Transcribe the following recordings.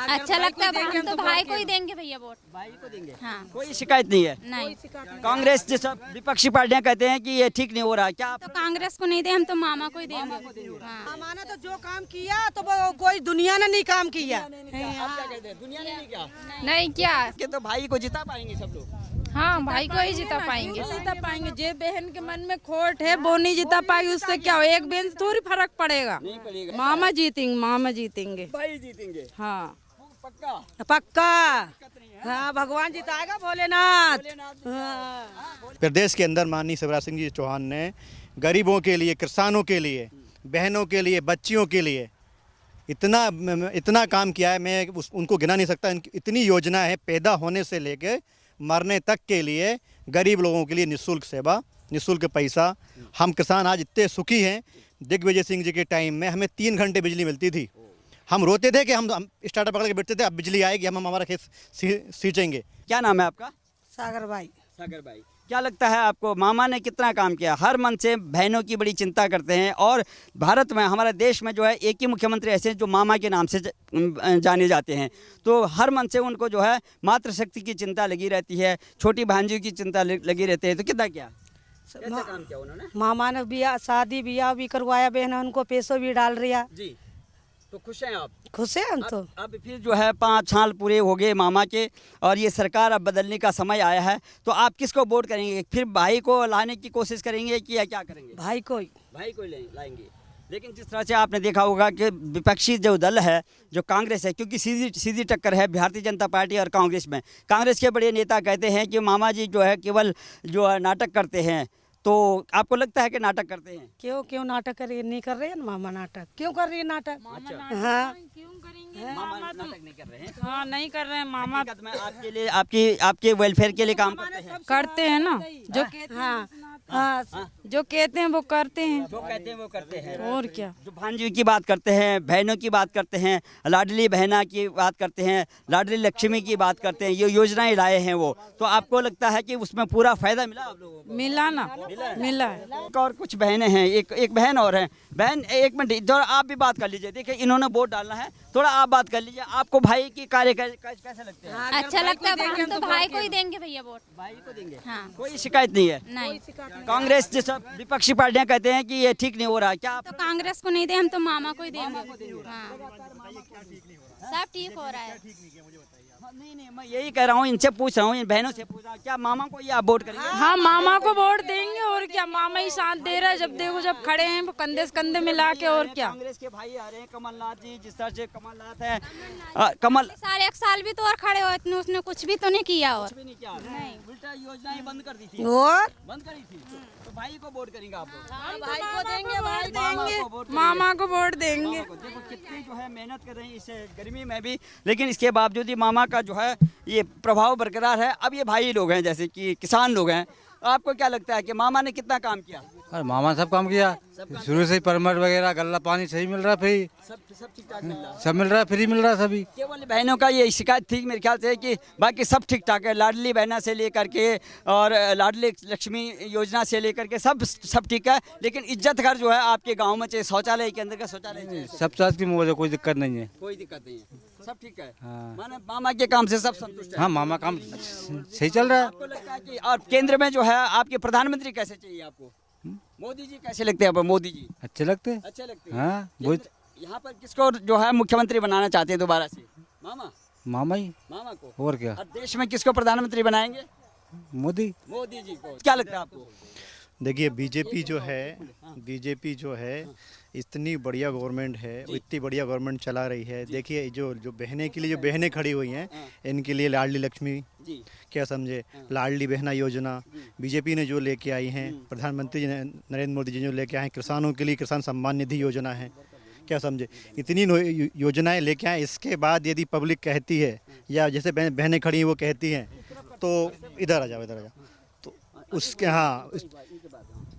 अच्छा लगता है, हम तो भाई को ही देंगे भैया वोट। भाई को देंगे। हाँ। कोई शिकायत नहीं है। नहीं कांग्रेस जैसा विपक्षी पार्टियां कहते हैं कि ये ठीक नहीं हो रहा है, क्या तो कांग्रेस को नहीं दे, हम तो मामा को ही देंगे। हाँ। मामा ने तो जो काम किया तो वो कोई दुनिया ने नहीं काम किया। आप क्या कहते हैं, दुनिया ने नहीं किया नहीं क्या? कि तो भाई को जिता पाएंगे सब लोग। हाँ, भाई को ही जिता पाएंगे। जिता पाएंगे। जे बहन के मन में खोट है वो नहीं जिता पाएगी, उससे क्या हो, एक बहन से थोड़ी फर्क पड़ेगा। नहीं पड़ेगा। मामा जीतेंगे, मामा जीतेंगे। भाई जीतेंगे। हाँ पक्का। पक्का। हाँ, भगवान जिताएगा, भोलेनाथ। हाँ। प्रदेश के अंदर माननीय शिवराज सिंह जी चौहान ने गरीबों के लिए, किसानों के लिए, बहनों के लिए, बच्चियों के लिए इतना काम किया है, मैं उनको गिना नहीं सकता। इतनी योजना है, पैदा होने से लेके मरने तक के लिए गरीब लोगों के लिए निःशुल्क सेवा, निःशुल्क पैसा। हम किसान आज इतने सुखी हैं। दिग्विजय सिंह जी के टाइम में हमें 3 घंटे बिजली मिलती थी। हम रोते थे कि हम स्टार्टर पकड़ के बैठते थे, अब बिजली आएगी, हम हमारा खेत सींचेंगे। क्या नाम है आपका? सागर भाई। सागर भाई, क्या लगता है आपको, मामा ने कितना काम किया? हर मन से बहनों की बड़ी चिंता करते हैं, और भारत में, हमारे देश में जो है एक ही मुख्यमंत्री ऐसे हैं जो मामा के नाम से जाने जाते हैं। तो हर मन से उनको जो है मातृशक्ति की चिंता लगी रहती है, छोटी भांजियों की चिंता लगी रहती है। तो कितना क्या कैसा काम किया उन्होंने? मामा ने बिया शादी बियाह भी करवाया, बहन उनको पैसों भी डाल रिया। जी, तो खुश हैं आप? खुश है हम तो। अब फिर जो है 5 साल पूरे हो गए मामा के, और ये सरकार अब बदलने का समय आया है, तो आप किसको वोट करेंगे? फिर भाई को लाने की कोशिश करेंगे कि या क्या करेंगे? भाई को ही। भाई को लाएंगे। लेकिन जिस तरह से आपने देखा होगा कि विपक्षी जो दल है, जो कांग्रेस है, क्योंकि सीधी टक्कर है भारतीय जनता पार्टी और कांग्रेस में। कांग्रेस के बड़े नेता कहते हैं कि मामा जी जो है केवल जो है नाटक करते हैं। तो आपको लगता है कि नाटक करते हैं? क्यों नाटक कर रही है? नहीं कर रही है ना मामा नाटक। क्यों कर रही है नाटक? हाँ, मामा नाटक नहीं कर रहे हैं। हाँ, नहीं कर रहे हैं मामा। हकीकत में आपके लिए, आपके वेलफेयर के लिए काम करते हैं ना, जो हाँ, हाँ। जो कहते हैं वो करते हैं। जो कहते हैं वो करते हैं। और क्या। जो भांजियों की बात करते हैं, बहनों की बात करते हैं, लाडली बहना की बात करते हैं, लाडली लक्ष्मी की बात करते हैं, ये योजनाएं लाए हैं वो। तो आपको लगता है कि उसमें पूरा फायदा मिला आप लोगों को? मिला ना, मिला है। और कुछ बहनें हैं, एक बहन और है। बहन, एक मिनट, थोड़ा आप भी बात कर लीजिए। देखिए, इन्होंने वोट डालना है, थोड़ा आप बात कर लीजिए। आपको भाई की कार्य कैसे लगते हैं? अच्छा लगता है, हम तो भाई को ही देंगे भैया वोट। भाई को देंगे। हाँ। कोई शिकायत नहीं है। नहीं कांग्रेस जैसा विपक्षी पार्टियां कहते हैं कि ये ठीक नहीं हो रहा है, क्या तो कांग्रेस को नहीं दे, हम तो मामा को ही देंगे। हाँ, सब ठीक हो रहा है। नहीं, मैं यही कह रहा हूँ, इनसे पूछ रहा हूँ, इन बहनों से पूछ रहा हूँ, क्या मामा को ही आप वोट करेंगे? हाँ, मामा को वोट देंगे, और क्या। मामा ही साथ दे रहा है, जब देखो जब खड़े हैं वो कंधे से कंधे मिला के, और क्या। कांग्रेस के भाई आ रहे हैं, कमलनाथ जी, जिस तरह से कमलनाथ है, कमल सारे 1 साल भी तो और खड़े हो, इतने उसने कुछ भी तो नहीं किया। और भी नहीं किया, उल्टा योजनाएं बंद कर दी थी। और बंद करी थी। तो भाई को वोट करेंगे आप लोग? भाई को देंगे, भाई देंगे, मामा को वोट देंगे। देखो कितनी जो है मेहनत कर रही है इस गर्मी में भी, लेकिन इसके बावजूद ही मामा का जो है ये प्रभाव बरकरार है। अब ये भाई लोग हैं, जैसे कि किसान लोग हैं, आपको क्या लगता है कि मामा ने कितना काम किया? अरे मामा सब काम किया, शुरू से ही परमिट वगैरह, गल्ला पानी सही मिल रहा, फ्री सब ठीक ठाक मिल रहा है। सब मिल रहा है, फ्री मिल रहा है सभी। केवल बहनों का ये शिकायत थी मेरे ख्याल से कि बाकी सब ठीक ठाक है। लाडली बहना से लेकर के और लाडली लक्ष्मी योजना से लेकर के सब ठीक है, लेकिन इज्जत घर जो है आपके गांव में चाहिए, शौचालय के अंदर का शौचालय चाहिए। सब चीज की मुझे कोई दिक्कत नहीं है। कोई दिक्कत नहीं है, सब ठीक है। हाँ। माने मामा के काम से सब संतुष्ट है। हाँ, मामा काम सही चल रहा है। आपको लगता है कि और केंद्र में जो है आपके प्रधानमंत्री कैसे चाहिए आपको? मोदी जी कैसे लगते हैं आपको? मोदी जी अच्छे लगते हैं। अच्छे लगते हैं। हाँ, बहुत। यहाँ पर किसको जो है मुख्यमंत्री बनाना चाहते हैं दोबारा से? मामा मामा को। और क्या, और देश में किसको प्रधानमंत्री बनाएंगे? मोदी जी को। क्या लगता है आपको? देखिए, बीजेपी जो है इतनी बढ़िया गवर्नमेंट है, इतनी बढ़िया गवर्नमेंट चला रही है। देखिए, जो बहनें के लिए जो बहनें खड़ी हुई हैं, इनके लिए लाडली लक्ष्मी, क्या समझे, लाडली बहना योजना बीजेपी ने जो लेके आई हैं, प्रधानमंत्री नरेंद्र मोदी जी जो लेके आए हैं, किसानों के लिए किसान सम्मान निधि योजना है, क्या समझे, इतनी योजनाएं लेके आए। इसके बाद यदि पब्लिक कहती है, या जैसे बहनें खड़ी हैं वो कहती हैं, तो इधर आ जाओ, तो उसके, हाँ,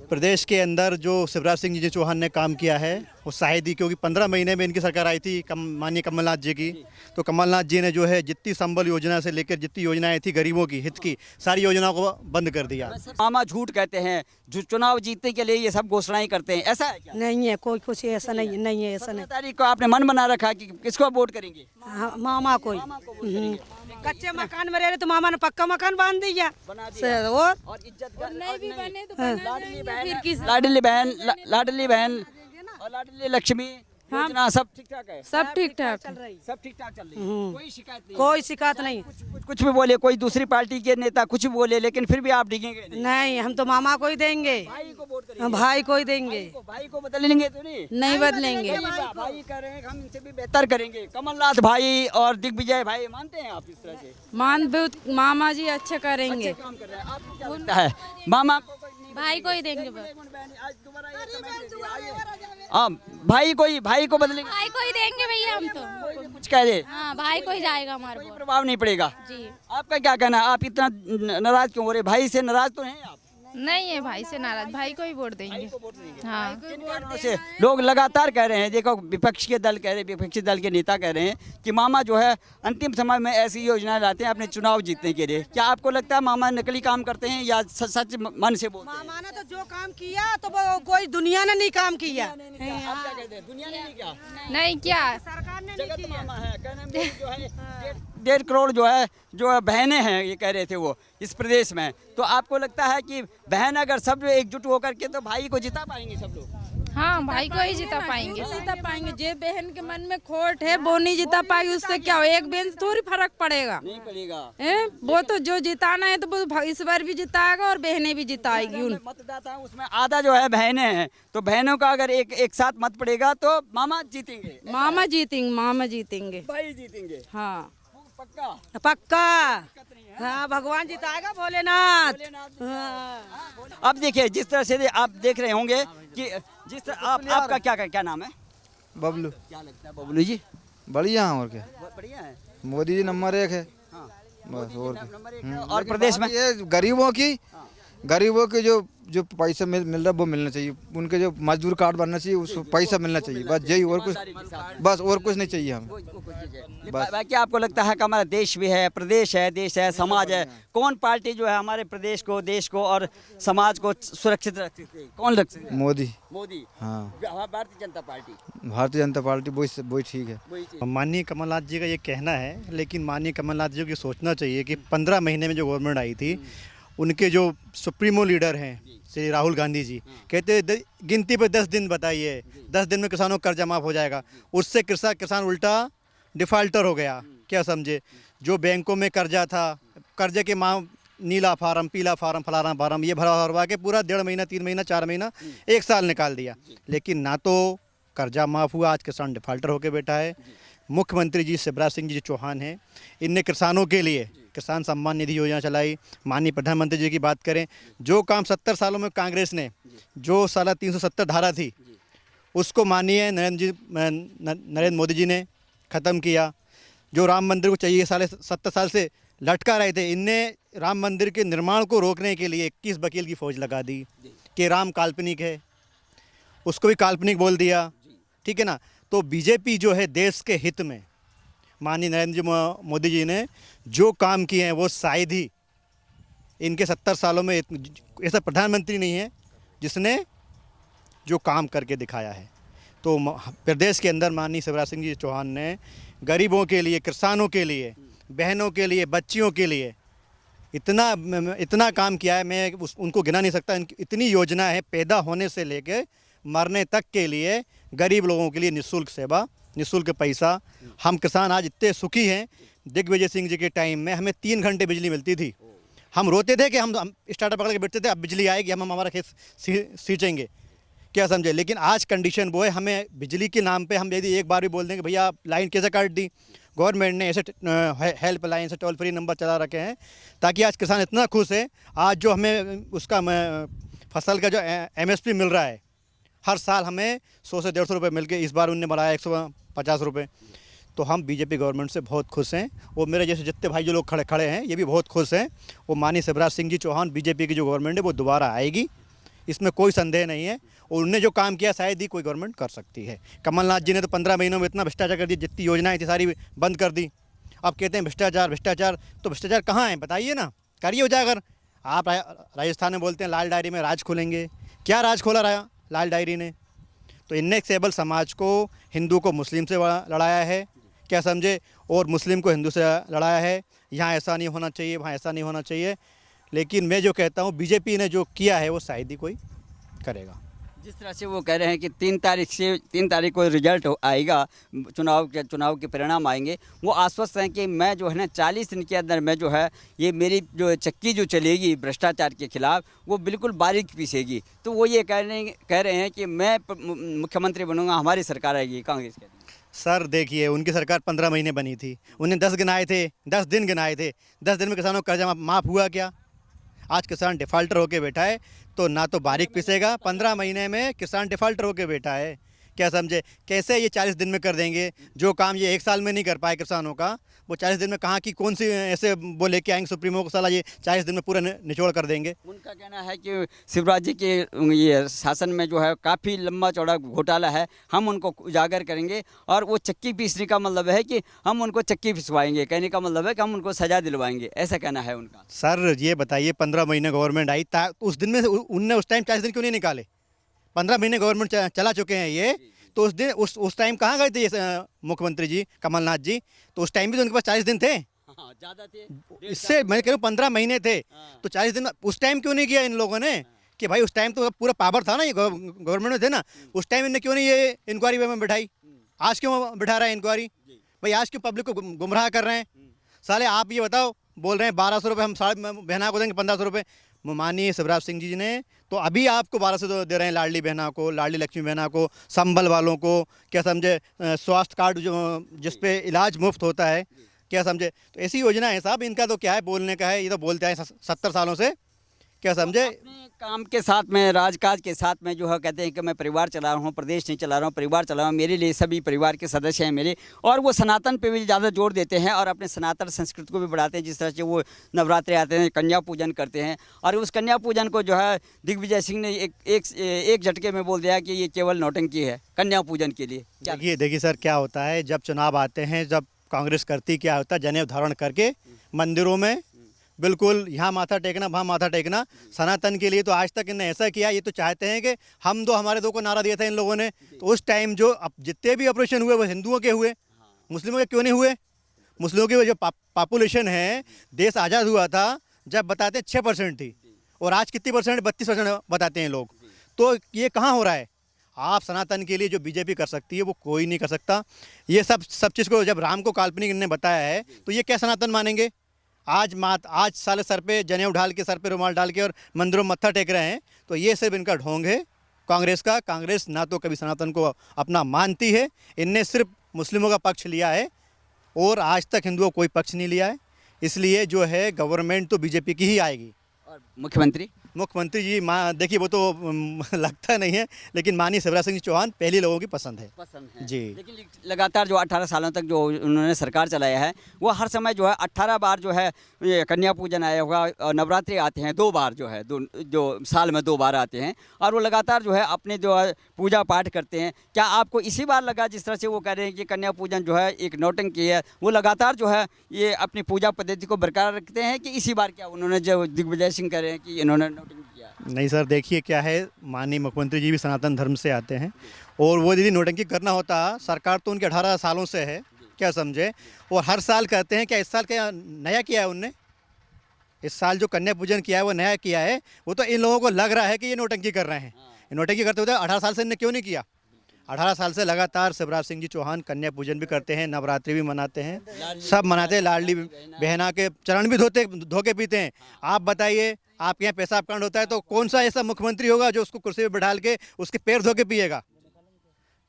प्रदेश के अंदर जो शिवराज सिंह जी चौहान ने काम किया है, वो शायद ही, क्योंकि 15 महीने में इनकी सरकार आई थी माननीय कमलनाथ जी की, तो कमलनाथ जी ने जो है जितनी संबल योजना से लेकर जितनी योजनाएं थी गरीबों की हित की, सारी योजनाओं को बंद कर दिया। मामा झूठ कहते हैं, जो चुनाव जीतने के लिए ये सब घोषणाएं करते हैं, ऐसा है क्या? नहीं है, कोई कुछ ऐसा नहीं है, ऐसा 15 तारीख को आपने मन बना रखा कि किसको वोट करेंगे? हाँ, मामा कोई कच्चे मकान में रह रहे तो मामा ने पक्का मकान बांध दिया और इज्जत नहीं भी बने तो बना देंगे, फिर किस लाडली बहन और लाडली लक्ष्मी योजना सब ठीक ठाक है? सब ठीक ठाक। सब ठीक ठाक चल रही है, कोई शिकायत नहीं? कोई शिकायत नहीं। कुछ भी बोले, कोई दूसरी पार्टी के नेता कुछ भी बोले, लेकिन फिर भी आप डिगेंगे नहीं? नहीं, हम तो मामा को ही देंगे, भाई को वोट करेंगे? हम भाई को ही देंगे। भाई को बदल लेंगे तो नहीं बदलेंगे। भाई कर रहे हैं, हम इनसे भी बेहतर करेंगे। कमलनाथ भाई और दिग्विजय भाई मानते हैं आप इस तरह से? मामा जी अच्छे करेंगे। काम कर रहे हैं, आपको क्या लगता है? मामा को भाई को ही देंगे भाई को बदलेंगे? भाई को ही देंगे भैया हम तो। कुछ कह दे, हाँ, भाई को ही जाएगा हमारा कोई वोट। प्रभाव नहीं पड़ेगा। जी आपका क्या कहना है? आप इतना नाराज क्यों हो रहे? भाई से नाराज तो हैं आप? नहीं है भाई से नाराज, भाई को ही वोट देंगे। हाँ, किन कारणों से लोग लगातार कह रहे हैं, देखो विपक्ष के दल कह रहे हैं, विपक्षी दल के नेता कह रहे हैं कि मामा जो है अंतिम समय में ऐसी योजनाएं लाते हैं अपने चुनाव जीतने के लिए। क्या आपको लगता है मामा नकली काम करते हैं या सच मन से बोलते हैं? मामा ने तो जो काम किया तो वो कोई दुनिया ने नहीं काम किया। आप क्या कहते हैं? दुनिया ने नहीं किया? नहीं क्या सरकार ने जगत मामा है, कहने में जो है 1.5 करोड़ जो है बहनें हैं, ये कह रहे थे वो इस प्रदेश में। तो आपको लगता है कि बहन अगर सब एकजुट होकर के तो भाई को जिता पाएंगे सब लोग? हाँ, भाई को ही जिता पाएंगे। जिता पाएंगे। जे बहन के मन में खोट है वो नहीं जिता पाएगी, उससे क्या हो, एक बहन से थोड़ी फर्क पड़ेगा। नहीं पड़ेगा। वो तो जो जिताना है तो वो इस बार भी जिताएगा और बहनें भी जिताएगी। मतदाता उसमें आधा जो है बहनें हैं, तो बहनों का अगर एक साथ मत पड़ेगा तो मामा जीतेंगे? मामा जीतेंगे। भाई जीतेंगे? हाँ, पक्का। हाँ, भगवान जिताएगा, भोलेनाथ। हाँ। अब देखिए, जिस तरह से आप देख रहे होंगे कि जिस तरह आपका क्या नाम है? बबलू। क्या लगता है बबलू जी? बढ़िया और क्या, बढ़िया है। मोदी जी नंबर 1 है। हाँ। बस और नंबर 1 है। और प्रदेश में ये गरीबों के जो पैसा मिल रहा है वो मिलना चाहिए, उनके जो मजदूर कार्ड बनना चाहिए उसको पैसा मिलना चाहिए, बस यही, और कुछ नहीं चाहिए हमें। बाकी आपको लगता है कि हमारा देश भी है, प्रदेश है, देश है, समाज है, कौन पार्टी जो है हमारे प्रदेश को, देश को और समाज को सुरक्षित रख सकती है? कौन रख सकती है? मोदी। हाँ, भारतीय जनता पार्टी वही ठीक है। माननीय कमलनाथ जी का ये कहना है, लेकिन माननीय कमलनाथ जी को सोचना चाहिए कि 15 महीने में जो गवर्नमेंट आई थी, उनके जो सुप्रीमो लीडर हैं श्री राहुल गांधी जी कहते गिनती पे 10 दिन बताइए, 10 दिन में किसानों का कर्जा माफ़ हो जाएगा। उससे किसान उल्टा डिफ़ाल्टर हो गया। क्या समझे? जो बैंकों में कर्जा था, कर्जे के नीला फार्म, पीला फार्म, फलाना फार्म, ये भरवा के पूरा 1.5 महीना, 3 महीना, 4 महीना, 1 साल निकाल दिया। लेकिन ना तो कर्जा माफ़ हुआ, आज किसान डिफ़ाल्टर होकर बैठा है। मुख्यमंत्री जी शिवराज सिंह जी चौहान हैं, इनने किसानों के लिए किसान सम्मान निधि योजना चलाई। माननीय प्रधानमंत्री जी की बात करें, जो काम 70 सालों में कांग्रेस ने, जो साला 370 धारा थी, उसको माननीय नरेंद्र मोदी जी ने ख़त्म किया। जो राम मंदिर को चाहिए 70 साल से लटका रहे थे, इनने राम मंदिर के निर्माण को रोकने के लिए 21 वकील की फ़ौज लगा दी कि राम काल्पनिक है, उसको भी काल्पनिक बोल दिया। ठीक है ना? तो बीजेपी जो है देश के हित में माननीय नरेंद्र मोदी जी ने जो काम किए हैं वो शायद ही इनके 70 सालों में ऐसा प्रधानमंत्री नहीं है जिसने जो काम करके दिखाया है। तो प्रदेश के अंदर माननीय शिवराज सिंह जी चौहान ने गरीबों के लिए, किसानों के लिए, बहनों के लिए, बच्चियों के लिए इतना काम किया है, मैं उनको गिना नहीं सकता। इतनी योजना है, पैदा होने से लेके मरने तक के लिए गरीब लोगों के लिए निःशुल्क सेवा, निःशुल्क पैसा। हम किसान आज इतने सुखी हैं, दिग्विजय सिंह जी के टाइम में हमें 3 घंटे बिजली मिलती थी। हम रोते थे कि हम स्टार्टर पकड़ के बैठते थे, अब बिजली आएगी, हम हमारा खेत सींचेंगे। क्या समझे? लेकिन आज कंडीशन वो है, हमें बिजली के नाम पे हम यदि एक बार भी बोल देंगे भैया आप लाइन कैसे काट दी, गवर्नमेंट ने ऐसे हेल्पलाइन से टोल फ्री नंबर चला रखे हैं ताकि आज किसान इतना खुश है। आज जो हमें उसका फसल का जो MSP मिल रहा है, हर साल हमें 100 से 150 रुपये मिल के, इस बार उनने बढ़ाया 150 रुपये। तो हम बीजेपी गवर्नमेंट से बहुत खुश हैं, और मेरे जैसे जितने भाई जो लोग खड़े हैं ये भी बहुत खुश हैं। वो माननीय शिवराज सिंह जी चौहान, बीजेपी की जो गवर्नमेंट है वो दोबारा आएगी, इसमें कोई संदेह नहीं है। और उनने जो काम किया शायद ही कोई गवर्नमेंट कर सकती है। कमलनाथ जी ने तो 15 महीनों में इतना भ्रष्टाचार कर दिया, जितनी योजनाएं थी सारी बंद कर दी। अब कहते हैं भ्रष्टाचार भ्रष्टाचार, तो भ्रष्टाचार कहाँ है बताइए ना, करिए उजागर। आप राजस्थान में बोलते हैं लाल डायरी में राज खोलेंगे, क्या राज खोला रहा लाल डायरी ने? तो इनएक्सेबल समाज को, हिंदू को मुस्लिम से लड़ाया है, क्या समझे, और मुस्लिम को हिंदू से लड़ाया है। यहाँ ऐसा नहीं होना चाहिए, वहाँ ऐसा नहीं होना चाहिए। लेकिन मैं जो कहता हूँ बीजेपी ने जो किया है वो शायद ही कोई करेगा। जिस तरह से वो कह रहे हैं कि 3 तारीख को रिजल्ट आएगा, चुनाव के परिणाम आएंगे, वो आश्वस्त हैं कि मैं जो है ना 40 दिन के अंदर मैं जो है ये मेरी जो चक्की जो चलेगी भ्रष्टाचार के खिलाफ वो बिल्कुल बारीक पीसेगी। तो वो ये कह रहे हैं कि मैं मुख्यमंत्री बनूंगा, हमारी सरकार आएगी कांग्रेस की। सर देखिए, उनकी सरकार 15 महीने बनी थी, उन्हें 10 गिनाए थे, 10 दिन गिनाए थे। 10 दिन में किसानों का कर्जा माफ़ हुआ क्या? आज किसान डिफ़ाल्टर होके बैठा है, तो ना तो बारीक पिसेगा। 15 महीने में किसान डिफ़ाल्टर होके बैठा है, क्या समझे। कैसे ये 40 दिन में कर देंगे जो काम ये 1 साल में नहीं कर पाए किसानों का, वो 40 दिन में कहाँ की कौन सी ऐसे वो लेके आएंगे सुप्रीमो को, साला ये 40 दिन में पूरा निचोड़ कर देंगे। उनका कहना है कि शिवराज जी के ये शासन में जो है काफ़ी लंबा चौड़ा घोटाला है, हम उनको उजागर करेंगे। और वो चक्की पीसने का मतलब है कि हम उनको चक्की पिसवाएंगे, कहने का मतलब है कि हम उनको सजा दिलवाएंगे, ऐसा कहना है उनका। सर ये बताइए, 15 महीने गवर्नमेंट आई, उस दिन में उनने उस टाइम 40 दिन क्यों नहीं निकाले? 15 महीने गवर्नमेंट चला चुके हैं ये, तो उस दिन उस टाइम कहाँ गए थे ये मुख्यमंत्री जी कमलनाथ जी? तो उस टाइम भी तो उनके पास 40 दिन थे, ज़्यादा थे, इससे मैं कह रहा हूँ 15 महीने थे, तो 40 दिन उस टाइम क्यों नहीं किया इन लोगों ने? कि भाई उस टाइम तो पूरा पावर था ना, ये गवर्नमेंट में थे ना, उस टाइम इन्हें क्यों नहीं ये इंक्वायरी में बिठाई? आज क्यों बिठा रहे हैं इंक्वायरी? भाई आज क्यों पब्लिक को गुमराह कर रहे हैं? साले आप ये बताओ, बोल रहे हैं 1200 रुपये हम साढ़े बहना को देंगे, 1500 रुपये। माननीय शिवराज सिंह जी ने तो अभी आपको 1200 दे रहे हैं लाडली बहना को, लाडली लक्ष्मी बहना को, संबल वालों को, क्या समझे, स्वास्थ्य कार्ड जो जिस पे इलाज मुफ्त होता है, क्या समझे। तो ऐसी योजना है साहब, इनका तो क्या है बोलने का है, ये तो बोलते हैं 70 सालों से, क्या समझे। अपने काम के साथ में, राजकाज के साथ में जो है कहते हैं कि मैं परिवार चला रहा हूँ, प्रदेश नहीं चला रहा हूँ, परिवार चला रहा हूँ, मेरे लिए सभी परिवार के सदस्य हैं मेरे। और वो सनातन पे भी ज़्यादा जोर देते हैं और अपने सनातन संस्कृति को भी बढ़ाते हैं। जिस तरह से वो नवरात्रे आते हैं, कन्या पूजन करते हैं, और उस कन्या पूजन को जो है दिग्विजय सिंह ने एक झटके में बोल दिया कि ये केवल नौटंकी है कन्या पूजन के लिए। देखिए सर, क्या होता है जब चुनाव आते हैं, जब कांग्रेस करती क्या होता है, जनेऊ धारण करके मंदिरों में बिल्कुल यहाँ माथा टेकना, वहाँ माथा टेकना। सनातन के लिए तो आज तक इन्हें ऐसा किया, ये तो चाहते हैं कि हम दो हमारे दो को नारा दिया था इन लोगों ने। तो उस टाइम जो अब जितने भी ऑपरेशन हुए वो हिंदुओं के हुए, मुस्लिमों के क्यों नहीं हुए? मुस्लिमों की जो पॉपुलेशन है, देश आज़ाद हुआ था जब बताते हैं 6% थी, और आज कितनी परसेंट? 32% बताते हैं लोग। तो ये कहाँ हो रहा है? आप सनातन के लिए जो बीजेपी कर सकती है वो कोई नहीं कर सकता। ये सब चीज़ को जब राम को काल्पनिक इन्होंने बताया है, तो ये क्या सनातन मानेंगे? आज साले सर पे जनेऊ डाल के, सर पे रुमाल डाल के और मंदिरों में मत्था टेक रहे हैं, तो ये सिर्फ इनका ढोंग है कांग्रेस का। कांग्रेस ना तो कभी सनातन को अपना मानती है, इनने सिर्फ मुस्लिमों का पक्ष लिया है और आज तक हिंदुओं कोई पक्ष नहीं लिया है। इसलिए जो है गवर्नमेंट तो बीजेपी की ही आएगी। और मुख्यमंत्री जी देखिए वो तो लगता नहीं है, लेकिन माननीय शिवराज सिंह चौहान पहले लोगों की पसंद है जी। लेकिन लगातार जो 18 सालों तक जो उन्होंने सरकार चलाया है, वो हर समय जो है 18 बार जो है ये कन्या पूजन आया होगा, और नवरात्रि आते हैं 2 बार, जो है जो साल में 2 बार आते हैं, और वो लगातार जो है अपने जो है पूजा पाठ करते हैं। क्या आपको इसी बार लगा, जिस तरह से वो कह रहे हैं कि कन्या पूजन जो है एक नौटंकी है, वो लगातार जो है ये अपनी पूजा पद्धति को बरकरार रखते हैं, कि इसी बार क्या उन्होंने जो दिग्विजय सिंह कह रहे हैं कि इन्होंने नौटंकी किया? नहीं सर, देखिए क्या है, माननीय मुख्यमंत्री जी भी सनातन धर्म से आते हैं, और वो यदि नोटंकी करना होता, सरकार तो उनके 18 सालों से है, क्या समझे, और हर साल कहते हैं। क्या इस साल क्या नया किया है उनने? इस साल जो कन्या पूजन किया है वो नया किया है। वो तो इन लोगों को लग रहा है कि ये नोटंकी कर रहे हैं। नोटंकी करते होते 18 साल से इन्हें क्यों नहीं किया? 18 साल से लगातार शिवराज सिंह जी चौहान कन्या पूजन भी करते हैं, नवरात्रि भी मनाते हैं, सब मनाते हैं, लाडली बहना के चरण भी धो के पीते हैं। आप बताइए, आपके यहाँ पेशाब कांड होता है तो कौन सा ऐसा मुख्यमंत्री होगा जो उसको कुर्सी पर बैठाल के उसके पैर धो के पिएगा?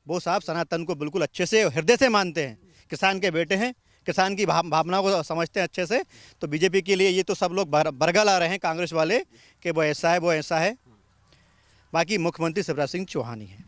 वो साहब सनातन को बिल्कुल अच्छे से हृदय से मानते हैं, किसान के बेटे हैं, किसान की भावना को समझते हैं अच्छे से। तो बीजेपी के लिए ये तो सब लोग बरगा ला रहे हैं कांग्रेस वाले कि वो ऐसा है, वो ऐसा है। बाकी मुख्यमंत्री शिवराज सिंह चौहान ही है।